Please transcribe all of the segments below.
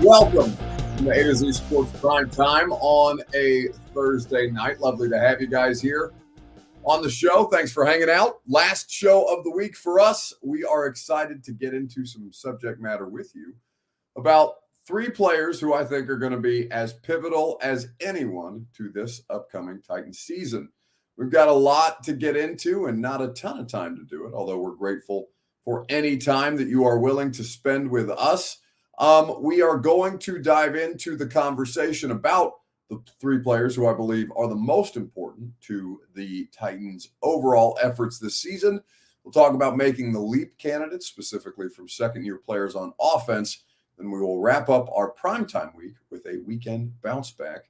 Welcome to the A to Z Sports Prime Time on a Thursday night. Lovely to have you guys here on the show. Thanks for hanging out. Last show of the week for us. We are excited to get into some subject matter with you about three players who I think are going to be as pivotal as anyone to this upcoming Titans season. We've got a lot to get into and not a ton of time to do it, although we're grateful for any time that you are willing to spend with us. We are going to dive into the conversation about the three players who I believe are the most important to the Titans' overall efforts this season. We'll talk about making the leap candidates, specifically from second-year players on offense. Then we will wrap up our primetime week with a weekend bounce back,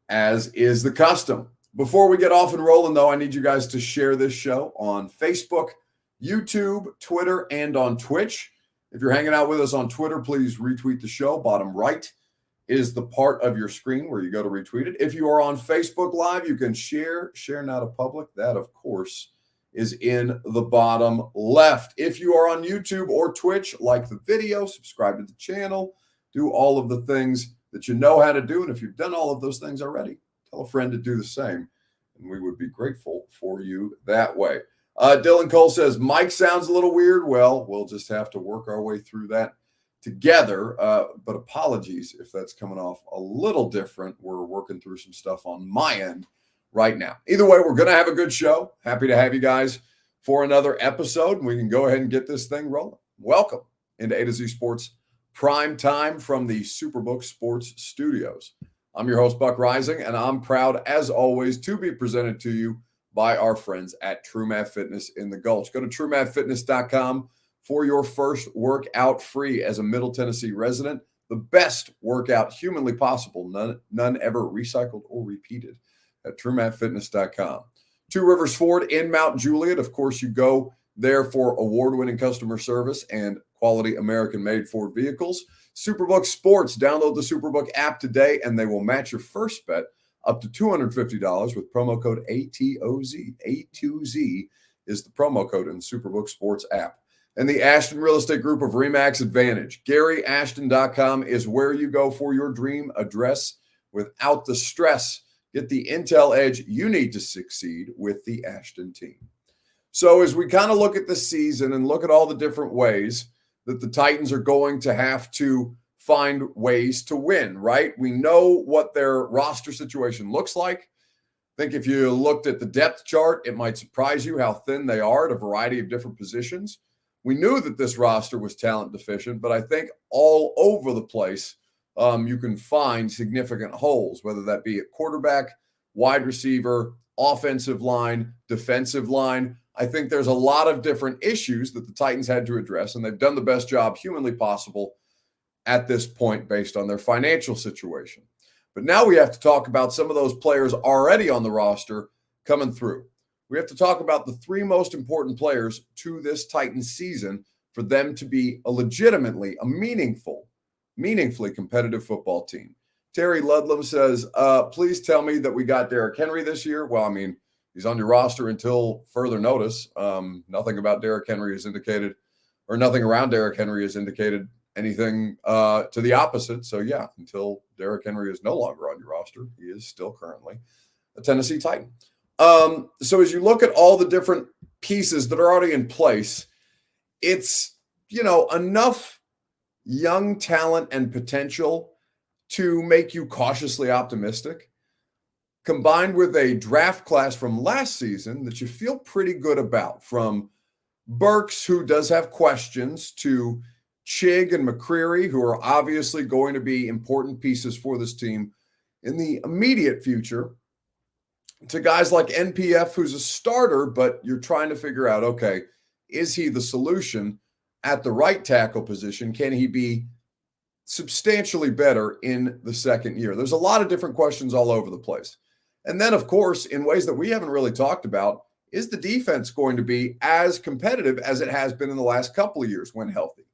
as is the custom. Before we get off and rolling, though, I need you guys to share this show on Facebook, YouTube, Twitter, and on Twitch. If you're hanging out with us on Twitter, please retweet the show. Bottom right is the part of your screen where you go to retweet it. If you are on Facebook Live, you can share now to public. That, of course, is in the bottom left. If you are on YouTube or Twitch, like the video, subscribe to the channel, do all of the things that you know how to do. And if you've done all of those things already, tell a friend to do the same. And we would be grateful for you that way. Dylan Cole says, Mike sounds a little weird. Well, we'll just have to work our way through that together. But apologies if that's coming off a little different. We're working through some stuff on my end right now. Either way, we're going to have a good show. Happy to have you guys for another episode. And we can go ahead and get this thing rolling. Welcome into A to Z Sports Prime Time from the Superbook Sports Studios. I'm your host, Buck Rising, and I'm proud, as always, to be presented to you by our friends at True Math Fitness in the Gulch. Go to truemathfitness.com for your first workout free as a Middle Tennessee resident. The best workout humanly possible, none ever recycled or repeated at truemathfitness.com. Two Rivers Ford in Mount Juliet. Of course, you go there for award-winning customer service and quality American-made Ford vehicles. Superbook Sports. Download the Superbook app today, and they will match your first bet up to $250 with promo code ATOZ. A2Z is the promo code in the Superbook Sports app. And the Ashton Real Estate Group of RE/MAX Advantage. GaryAshton.com is where you go for your dream address without the stress. Get the intel edge you need to succeed with the Ashton team. So as we kind of look at the season and look at all the different ways that the Titans are going to have to find ways to win, right? We know what their roster situation looks like. I think if you looked at the depth chart, it might surprise you how thin they are at a variety of different positions. We knew that this roster was talent deficient, but I think all over the place, you can find significant holes, whether that be at quarterback, wide receiver, offensive line, defensive line. I think there's a lot of different issues that the Titans had to address, and they've done the best job humanly possible at this point based on their financial situation. But now we have to talk about some of those players already on the roster coming through. We have to talk about the three most important players to this Titans season for them to be a legitimately, a meaningfully competitive football team. Terry Ludlam says, please tell me that we got Derrick Henry this year. Well, I mean, he's on your roster until further notice. Nothing about Derrick Henry is indicated, or nothing around Derrick Henry is indicated anything to the opposite. So, yeah, until Derrick Henry is no longer on your roster, he is still currently a Tennessee Titan. So as you look at all the different pieces that are already in place, it's, enough young talent and potential to make you cautiously optimistic, combined with a draft class from last season that you feel pretty good about, from Burks, who does have questions, to Chig and McCreary, who are obviously going to be important pieces for this team in the immediate future, to guys like NPF, who's a starter, but you're trying to figure out, okay, is he the solution at the right tackle position? Can he be substantially better in the second year? There's a lot of different questions all over the place. And then, of course, in ways that we haven't really talked about, is the defense going to be as competitive as it has been in the last couple of years when healthy?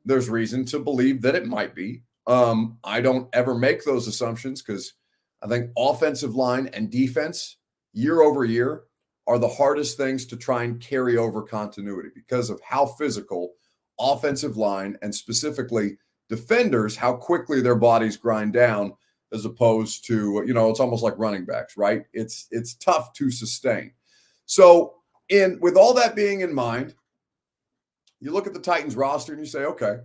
There's reason to believe that it might be. I don't ever make those assumptions because I think offensive line and defense year over year are the hardest things to try and carry over continuity because of how physical offensive line and specifically defenders, how quickly their bodies grind down, as opposed to, it's almost like running backs, right? It's tough to sustain. So with all that being in mind, you look at the Titans roster and you say, okay,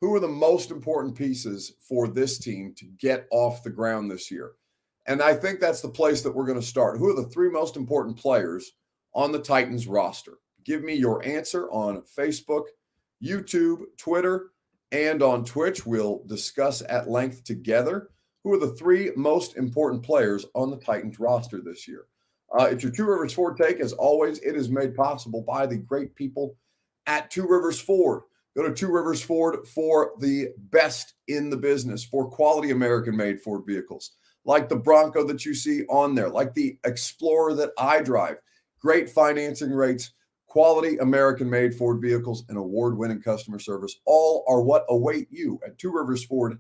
who are the most important pieces for this team to get off the ground this year? And I think that's the place that we're going to start. Who are the three most important players on the Titans roster? Give me your answer on Facebook, YouTube, Twitter, and on Twitch. We'll discuss at length together who are the three most important players on the Titans roster this year. It's your Two Rivers Ford take. As always, it is made possible by the great people at Two Rivers Ford. Go to Two Rivers Ford for the best in the business, for quality American-made Ford vehicles, like the Bronco that you see on there, like the Explorer that I drive. Great financing rates, quality American-made Ford vehicles, and award-winning customer service. All are what await you at Two Rivers Ford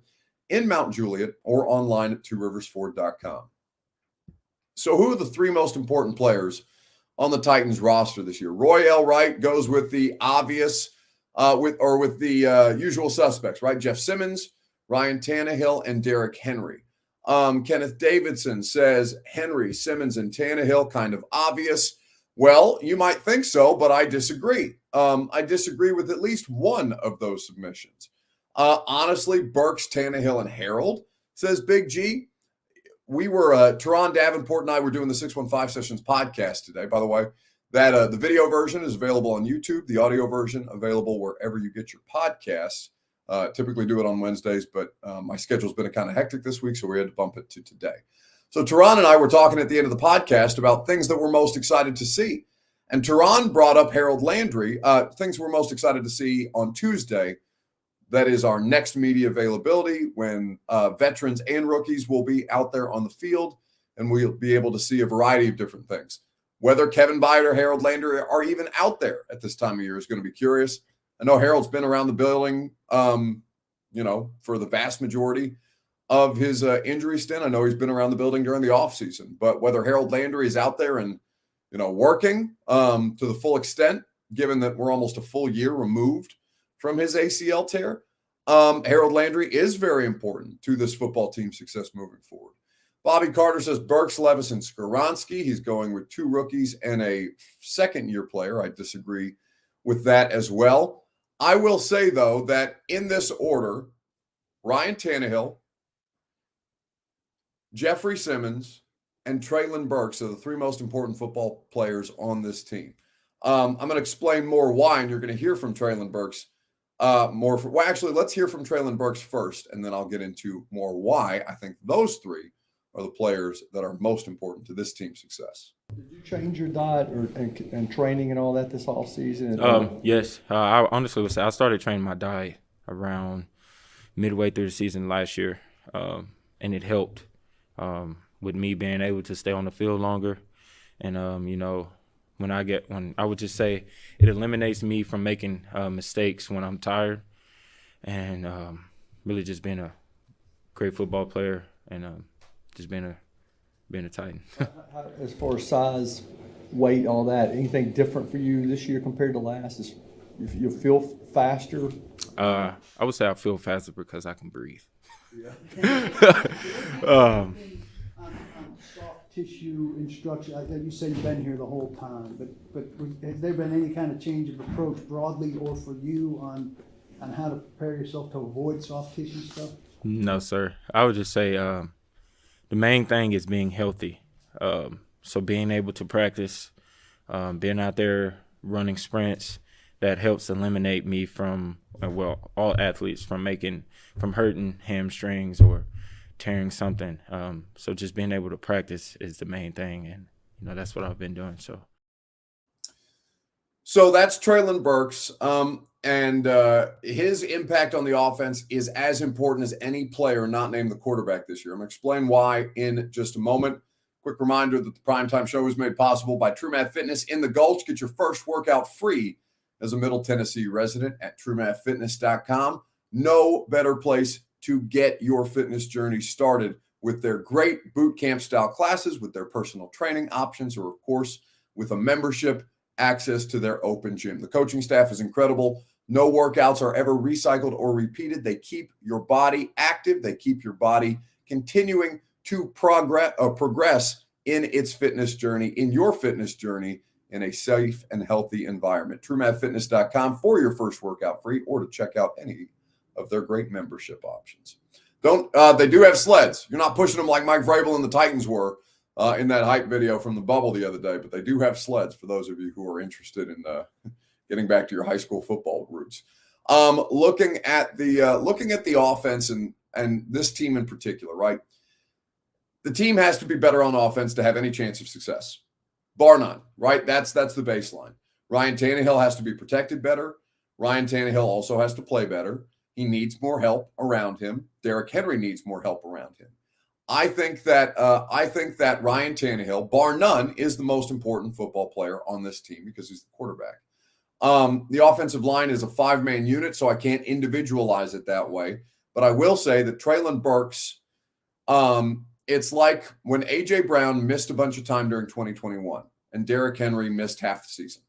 in Mount Juliet or online at tworiversford.com. So who are the three most important players on the Titans roster this year? Roy L. Wright goes with the obvious, with the usual suspects, right? Jeff Simmons, Ryan Tannehill, and Derrick Henry. Kenneth Davidson says Henry, Simmons, and Tannehill, kind of obvious. Well, you might think so, but I disagree. I disagree with at least one of those submissions. Honestly, Burks, Tannehill, and Harold, says Big G. We were, Teron Davenport and I were doing the 615 Sessions podcast today. By the way, that the video version is available on YouTube. The audio version available wherever you get your podcasts. Typically do it on Wednesdays, but my schedule's been kind of hectic this week, so we had to bump it to today. So Teron and I were talking at the end of the podcast about things that we're most excited to see. And Teron brought up Harold Landry, things we're most excited to see on Tuesday. That is our next media availability when veterans and rookies will be out there on the field, and we'll be able to see a variety of different things. Whether Kevin Byard or Harold Landry are even out there at this time of year is going to be curious. I know Harold's been around the building, for the vast majority of his injury stint. I know he's been around the building during the offseason, but whether Harold Landry is out there and, working to the full extent, given that we're almost a full year removed from his ACL tear, Harold Landry is very important to this football team's success moving forward. Bobby Carter says Burks, Levis, and Skoronski. He's going with two rookies and a second-year player. I disagree with that as well. I will say, though, that in this order, Ryan Tannehill, Jeffrey Simmons, and Treylon Burks are the three most important football players on this team. I'm going to explain more why, and you're going to hear from Treylon Burks let's hear from Treylon Burks first, and then I'll get into more why I think those three are the players that are most important to this team's success. Did you change your diet and training and all that this offseason? Yes. I honestly would say I started training my diet around midway through the season last year, and it helped with me being able to stay on the field longer. And, when I would just say it eliminates me from making mistakes when I'm tired, and really just being a great football player and just being a Titan. As far as size, weight, all that, anything different for you this year compared to last? You feel faster? I would say I feel faster because I can breathe. Yeah. Soft tissue instruction. You say you've been here the whole time, but has there been any kind of change of approach broadly or for you on how to prepare yourself to avoid soft tissue stuff? No, sir. I would just say the main thing is being healthy. So being able to practice, being out there running sprints, that helps eliminate me from, all athletes from hurting hamstrings or tearing something. So just being able to practice is the main thing. And, that's what I've been doing. So that's Treylon Burks. And his impact on the offense is as important as any player not named the quarterback this year. I'm going to explain why in just a moment. Quick reminder that the Primetime Show is made possible by TrueMath Fitness in the Gulch. Get your first workout free as a Middle Tennessee resident at TrueMathFitness.com. No better place to get your fitness journey started with their great boot camp style classes, with their personal training options, or of course, with a membership access to their open gym. The coaching staff is incredible. No workouts are ever recycled or repeated. They keep your body active. They keep your body continuing to progress in its fitness journey, in your fitness journey, in a safe and healthy environment. TrueMathFitness.com for your first workout free, or to check out any of their great membership options. They do have sleds. You're not pushing them like Mike Vrabel and the Titans were in that hype video from the bubble the other day, but they do have sleds for those of you who are interested in getting back to your high school football roots. Looking at the offense and this team in particular, right? The team has to be better on offense to have any chance of success, bar none, right? That's the baseline. Ryan Tannehill has to be protected better. Ryan Tannehill also has to play better. He needs more help around him. Derrick Henry needs more help around him. I think that Ryan Tannehill, bar none, is the most important football player on this team because he's the quarterback. The offensive line is a 5-man unit, so I can't individualize it that way. But I will say that Treylon Burks, it's like when A.J. Brown missed a bunch of time during 2021 and Derrick Henry missed half the season.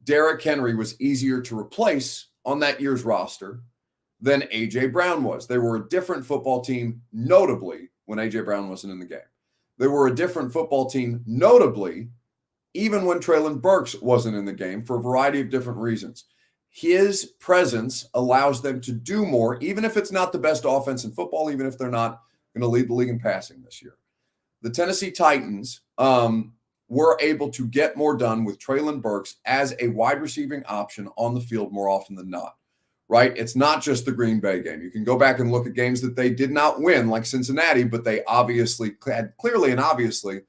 Derrick Henry was easier to replace on that year's roster than A.J. Brown was. They were a different football team, notably when A.J. Brown wasn't in the game. They were a different football team, notably even when Treylon Burks wasn't in the game, for a variety of different reasons. His presence allows them to do more, even if it's not the best offense in football, even if they're not going to lead the league in passing this year. The Tennessee Titans were able to get more done with Treylon Burks as a wide receiving option on the field more often than not, right? It's not just the Green Bay game. You can go back and look at games that they did not win, like Cincinnati, but they obviously had clearly and obviously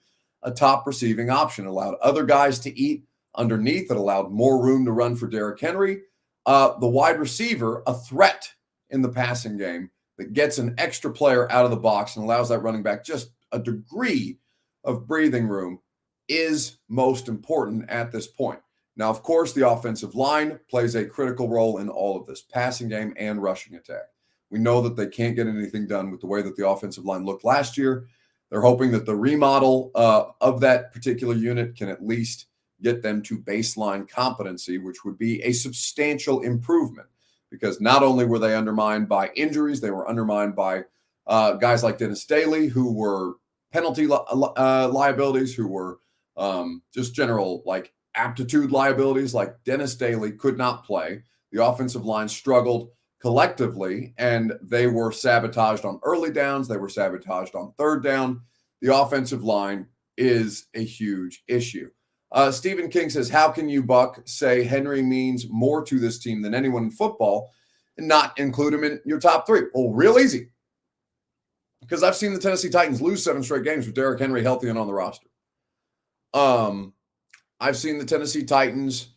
a top receiving option, allowed other guys to eat underneath. It allowed more room to run for Derrick Henry. The wide receiver, a threat in the passing game that gets an extra player out of the box and allows that running back just a degree of breathing room, is most important at this point. Now, of course, the offensive line plays a critical role in all of this, passing game and rushing attack. We know that they can't get anything done with the way that the offensive line looked last year. They're hoping that the remodel of that particular unit can at least get them to baseline competency, which would be a substantial improvement, because not only were they undermined by injuries, they were undermined by guys like Dennis Staley, who were penalty liabilities, who were just general like aptitude liabilities. Like Dennis Staley could not play. The offensive line struggled collectively, and they were sabotaged on early downs. They were sabotaged on third down. The offensive line is a huge issue. Stephen King says, how can you, Buck, say Henry means more to this team than anyone in football and not include him in your top three? Well, real easy. Because I've seen the Tennessee Titans lose 7 straight games with Derrick Henry healthy and on the roster. I've seen the Tennessee Titans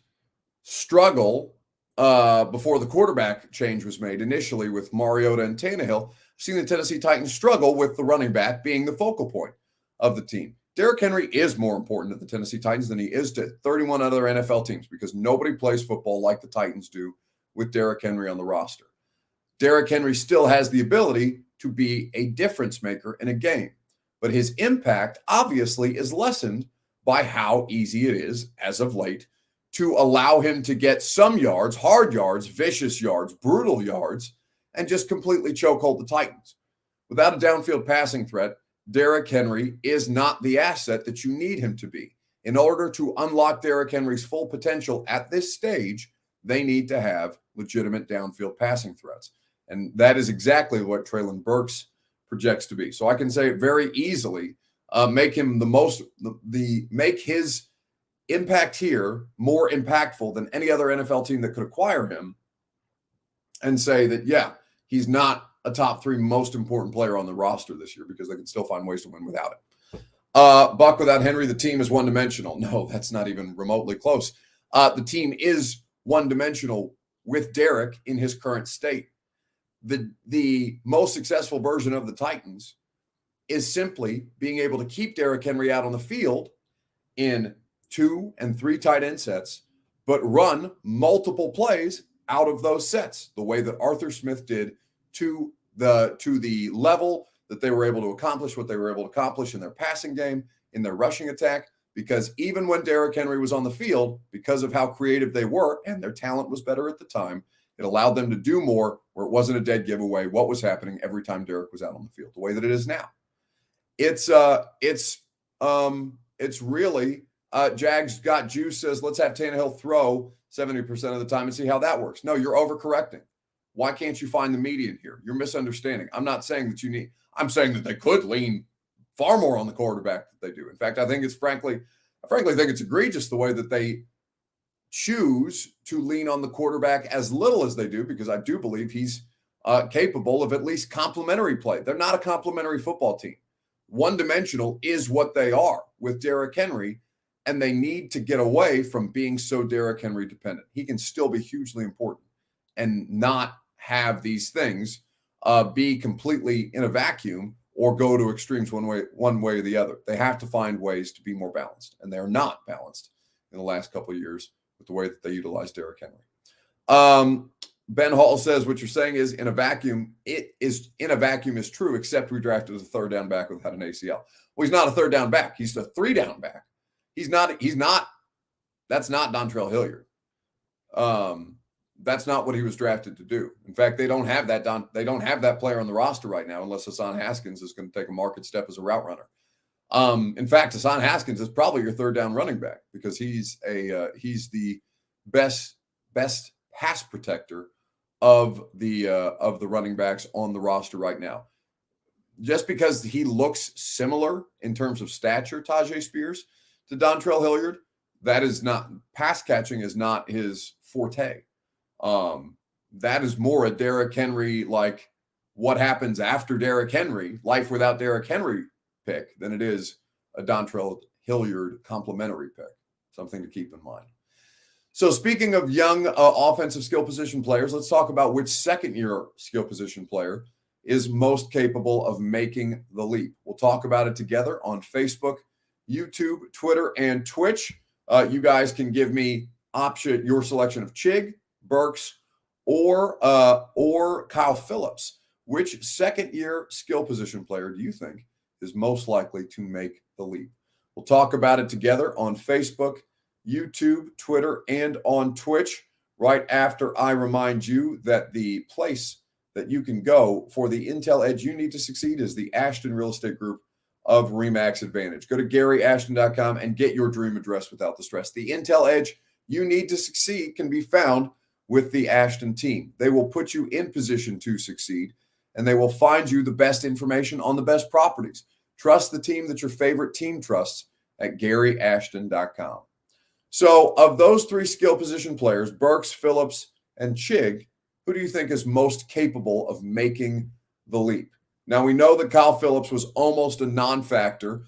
struggle before the quarterback change was made initially with Mariota and Tannehill. I've seen the Tennessee Titans struggle with the running back being the focal point of the team. Derrick Henry is more important to the Tennessee Titans than he is to 31 other NFL teams, because nobody plays football like the Titans do with Derrick Henry on the roster. Derrick Henry still has the ability to be a difference maker in a game, but his impact obviously is lessened by how easy it is as of late to allow him to get some yards, hard yards, vicious yards, brutal yards, and just completely chokehold the Titans. Without a downfield passing threat, Derrick Henry is not the asset that you need him to be. In order to unlock Derrick Henry's full potential at this stage, they need to have legitimate downfield passing threats. And that is exactly what Treylon Burks projects to be. So I can say it very easily, make him make his impact here more impactful than any other NFL team that could acquire him, and say that, yeah, he's not a top 3 most important player on the roster this year, because they can still find ways to win without it. Buck, without Henry, the team is one-dimensional. No, that's not even remotely close. The team is one-dimensional with Derrick in his current state. The most successful version of the Titans is simply being able to keep Derrick Henry out on the field in 2 and 3 tight end sets, but run multiple plays out of those sets, the way that Arthur Smith did to the level that they were able to accomplish what they were able to accomplish in their passing game, in their rushing attack, because even when Derrick Henry was on the field, because of how creative they were and their talent was better at the time, it allowed them to do more where it wasn't a dead giveaway what was happening every time Derrick was out on the field, the way that it is now. It's really Jags got juice says, let's have Tannehill throw 70% of the time and see how that works. No, you're overcorrecting. Why can't you find the median here? You're misunderstanding. I'm not saying that I'm saying that they could lean far more on the quarterback than they do. In fact, I think it's frankly think it's egregious the way that they choose to lean on the quarterback as little as they do, because I do believe he's capable of at least complementary play. They're not a complementary football team. One-dimensional is what they are with Derrick Henry, and they need to get away from being so Derrick Henry dependent. He can still be hugely important and not have these things be completely in a vacuum or go to extremes one way or the other. They have to find ways to be more balanced, and they're not balanced in the last couple of years with the way that they utilize Derrick Henry. Ben Hall says what you're saying is in a vacuum is true, except we drafted as a third down back without an ACL. Well, he's not a third down back. He's a 3-down back. He's not, that's not Dontrell Hilliard. That's not what he was drafted to do. In fact, they don't have that player on the roster right now, unless Hassan Haskins is going to take a market step as a route runner. In fact, Hassan Haskins is probably your third down running back because he's the best pass protector of the running backs on the roster right now. Just because he looks similar in terms of stature, Tajay Spears, to Dontrell Hilliard, that is not, pass catching is not his forte. That is more a Derrick Henry, like what happens after Derrick Henry, life without Derrick Henry pick, than it is a Dontrell Hilliard complimentary pick. Something to keep in mind. So speaking of young offensive skill position players, let's talk about which second-year skill position player is most capable of making the leap. We'll talk about it together on Facebook, YouTube, Twitter, and Twitch. You guys can give me your selection of Chig, Burks, or Kyle Phillips. Which second-year skill position player do you think is most likely to make the leap? We'll talk about it together on Facebook, YouTube, Twitter, and on Twitch right after I remind you that the place that you can go for the Intel Edge you need to succeed is the Ashton Real Estate Group of RE/MAX Advantage. Go to GaryAshton.com and get your dream address without the stress. The Intel Edge you need to succeed can be found with the Ashton team. They will put you in position to succeed, and they will find you the best information on the best properties. Trust the team that your favorite team trusts at GaryAshton.com. So of those three skill position players, Burks, Phillips, and Chig, who do you think is most capable of making the leap? Now, we know that Kyle Phillips was almost a non-factor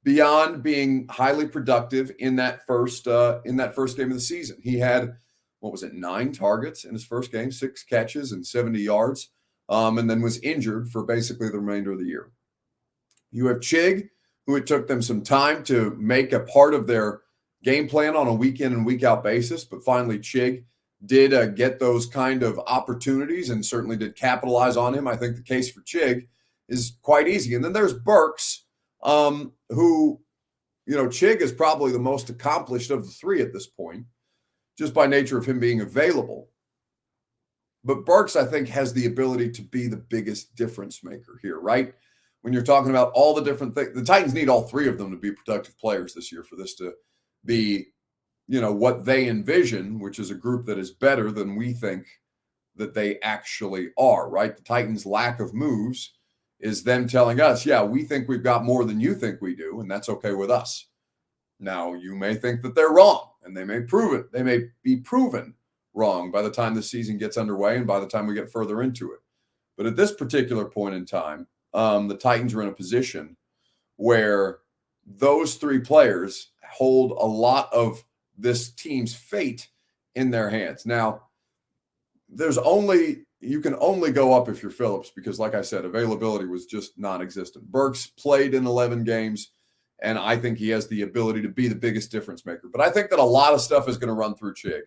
beyond being highly productive in that first game of the season. He had, 9 targets in his first game, 6 catches and 70 yards, and then was injured for basically the remainder of the year. You have Chig, who it took them some time to make a part of their game plan on a week in and week out basis, but finally Chig did get those kind of opportunities and certainly did capitalize on him. I think the case for Chig is quite easy. And then there's Burks, who, Chig is probably the most accomplished of the three at this point, just by nature of him being available. But Burks, I think, has the ability to be the biggest difference maker here, right? When you're talking about all the different things, the Titans need all three of them to be productive players this year for this to be, what they envision, which is a group that is better than we think that they actually are, right? The Titans' lack of moves is them telling us, yeah, we think we've got more than you think we do, and that's okay with us. Now, you may think that they're wrong, and they may be proven wrong by the time the season gets underway and by the time we get further into it. But at this particular point in time, the Titans are in a position where those three players hold a lot of this team's fate in their hands. Now, you can only go up if you're Phillips because, like I said, availability was just non-existent. Burks played in 11 games, and I think he has the ability to be the biggest difference maker. But I think that a lot of stuff is going to run through Chig.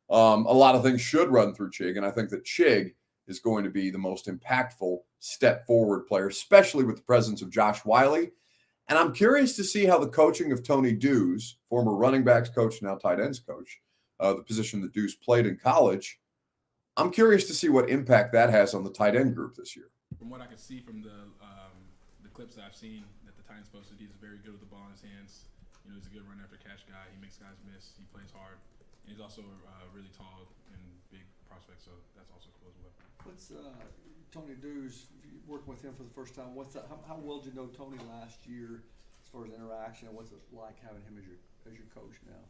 A lot of things should run through Chig, and I think that Chig is going to be the most impactful step forward player, especially with the presence of Josh Wiley. And I'm curious to see how the coaching of Tony Dews, former running backs coach, now tight ends coach, the position that Dews played in college, I'm curious to see what impact that has on the tight end group this year. From what I can see from the clips that I've seen that the Titans posted, he's very good with the ball in his hands. You know, he's a good run after catch guy. He makes guys miss. He plays hard, and he's also really tall and big prospect. So that's also cool as well. What's Tony Dews, working with him for the first time? What's that? How well did you know Tony last year, as far as interaction? And what's it like having him as your coach now?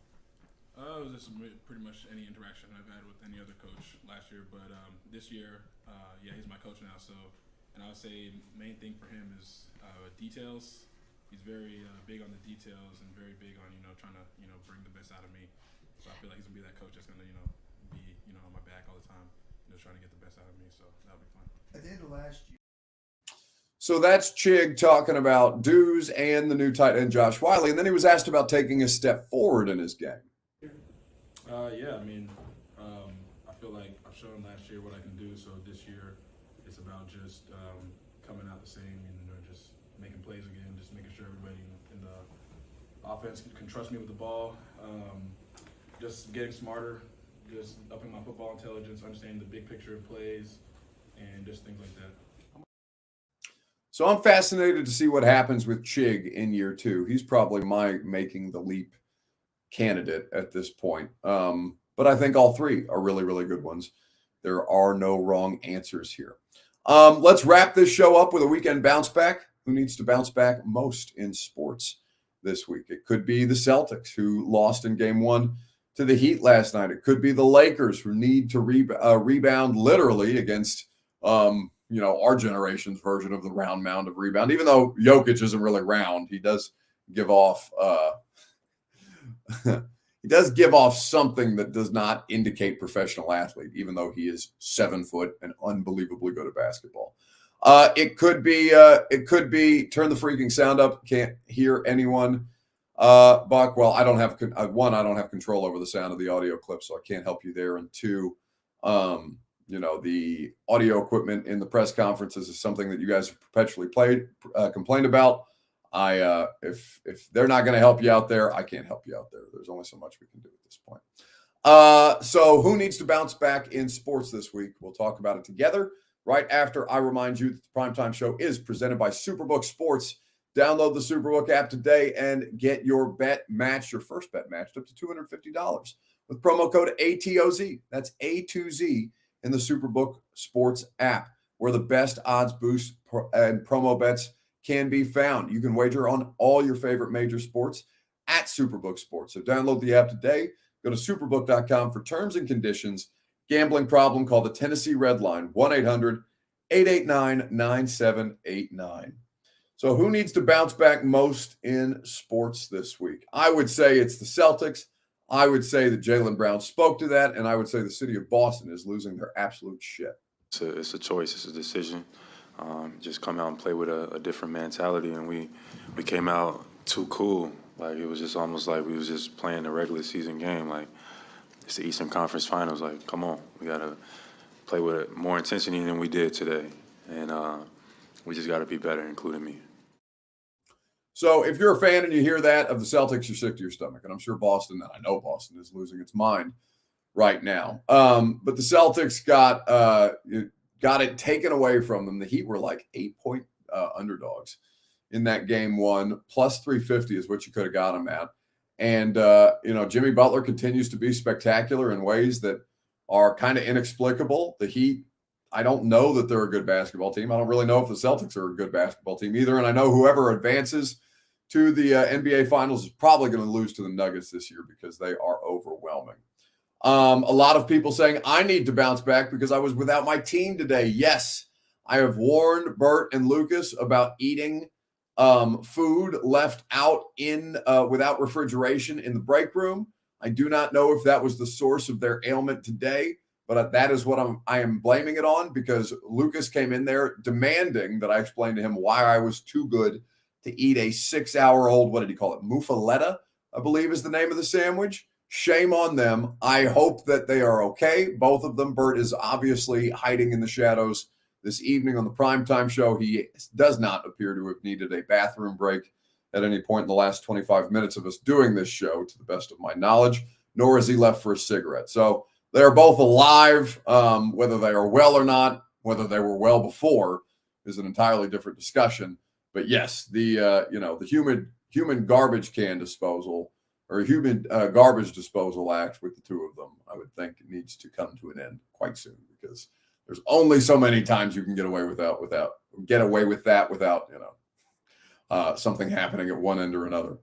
It was just pretty much any interaction I've had with any other coach last year, but this year, yeah, he's my coach now. So, and I would say main thing for him is details. He's very big on the details and very big on trying to bring the best out of me. So I feel like he's gonna be that coach that's gonna be on my back all the time, trying to get the best out of me. So that'll be fun. At the end of last year. So that's Chig talking about Dews and the new tight end Josh Wiley, and then he was asked about taking a step forward in his game. Yeah, I mean, I feel like I've shown last year what I can do. So this year, it's about just coming out the same and just making plays again, just making sure everybody in the offense can trust me with the ball. Just getting smarter, just upping my football intelligence, understanding the big picture of plays, and just things like that. So I'm fascinated to see what happens with Chig in year 2. He's probably my making the leap candidate at this point. But I think all three are really, really good ones. There are no wrong answers here. Let's wrap this show up with a weekend bounce back. Who needs to bounce back most in sports this week? It could be the Celtics, who lost in game 1 to the Heat last night. It could be the Lakers, who need to rebound literally against our generation's version of the round mound of rebound. Even though Jokic isn't really round, he does give off something that does not indicate professional athlete, even though he is 7 foot and unbelievably good at basketball. It could be turn the freaking sound up. Can't hear anyone. Buck, well, I don't have control over the sound of the audio clip, so I can't help you there. And 2, the audio equipment in the press conferences is something that you guys have perpetually complained about. If they're not going to help you out there, I can't help you out there. There's only so much we can do at this point. So who needs to bounce back in sports this week? We'll talk about it together right after I remind you that the Primetime Show is presented by Superbook Sports. Download the Superbook app today and get your first bet matched up to $250 with promo code ATOZ. That's A2Z in the Superbook Sports app, where the best odds boost and promo bets can be found. You can wager on all your favorite major sports at Superbook Sports. So download the app today. Go to superbook.com for terms and conditions. Gambling problem, call the Tennessee Red Line, 1-800-889-9789. So who needs to bounce back most in sports this week? I would say it's the Celtics. I would say that Jaylen Brown spoke to that, and I would say the city of Boston is losing their absolute shit. It's a choice. It's a decision. Just come out and play with a different mentality, and we came out too cool. Like, it was just almost like we was just playing a regular season game. Like, it's the Eastern Conference Finals. Like, come on, we gotta play with more intensity than we did today, and we just gotta be better, including me. So if you're a fan and you hear that of the Celtics, you're sick to your stomach. And I'm sure Boston, and I know Boston is losing its mind right now. But the Celtics got it taken away from them. The Heat were like 8-point underdogs in that game 1. Plus 350 is what you could have got them at. And, Jimmy Butler continues to be spectacular in ways that are kind of inexplicable. The Heat, I don't know that they're a good basketball team. I don't really know if the Celtics are a good basketball team either. And I know whoever advances to the NBA Finals is probably going to lose to the Nuggets this year because they are overwhelming. A lot of people saying I need to bounce back because I was without my team today. Yes, I have warned Bert and Lucas about eating food left out in without refrigeration in the break room. I do not know if that was the source of their ailment today, but that is what I am blaming it on, because Lucas came in there demanding that I explain to him why I was too good to eat a 6-hour-old, what did he call it? Muffaletta, I believe is the name of the sandwich. Shame on them. I hope that they are okay. Both of them. Bert is obviously hiding in the shadows this evening on the primetime show. He does not appear to have needed a bathroom break at any point in the last 25 minutes of us doing this show, to the best of my knowledge, nor has he left for a cigarette. So they are both alive. Whether they are well or not, whether they were well before, is an entirely different discussion. But yes, the human garbage can disposal or human garbage disposal act with the two of them, I would think it needs to come to an end quite soon, because there's only so many times you can get away with that without something happening at one end or another.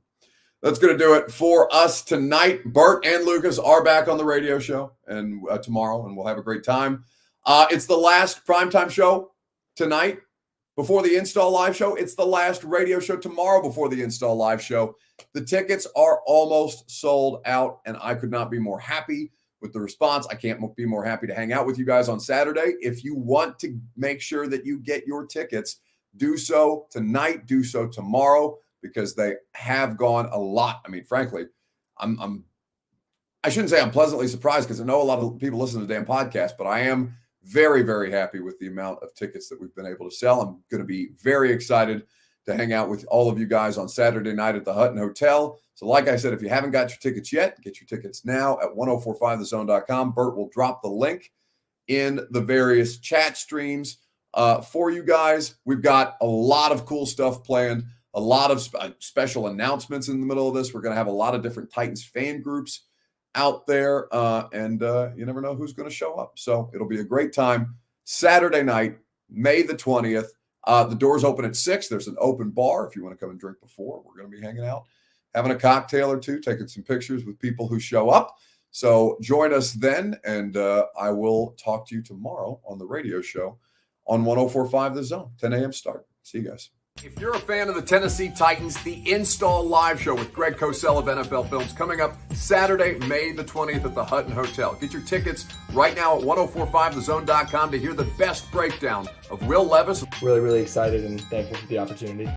That's going to do it for us tonight. Bert and Lucas are back on the radio show and tomorrow, and we'll have a great time. It's the last primetime show tonight before the Install Live show. It's the last radio show tomorrow before the Install Live show. The tickets are almost sold out, and I could not be more happy with the response. I can't be more happy to hang out with you guys on Saturday. If you want to make sure that you get your tickets, do so tonight, do so tomorrow, because they have gone a lot. I mean, frankly, I shouldn't say I'm pleasantly surprised, because I know a lot of people listen to the damn podcast, but I am very, very happy with the amount of tickets that we've been able to sell. I'm going to be very excited to hang out with all of you guys on Saturday night at the Hutton Hotel. So like I said, if you haven't got your tickets yet, get your tickets now at 1045thezone.com. Bert will drop the link in the various chat streams for you guys. We've got a lot of cool stuff planned, a lot of special announcements in the middle of this. We're going to have a lot of different Titans fan groups out there, and you never know who's going to show up. So it'll be a great time. Saturday night, May the 20th. The doors open at 6. There's an open bar if you want to come and drink before. We're going to be hanging out, having a cocktail or two, taking some pictures with people who show up. So join us then, and I will talk to you tomorrow on the radio show on 1045 The Zone, 10 a.m. start. See you guys. If you're a fan of the Tennessee Titans, the Install Live show with Greg Cosell of NFL Films coming up Saturday, May the 20th at the Hutton Hotel. Get your tickets right now at 1045thezone.com to hear the best breakdown of Will Levis. Really, really excited and thankful for the opportunity.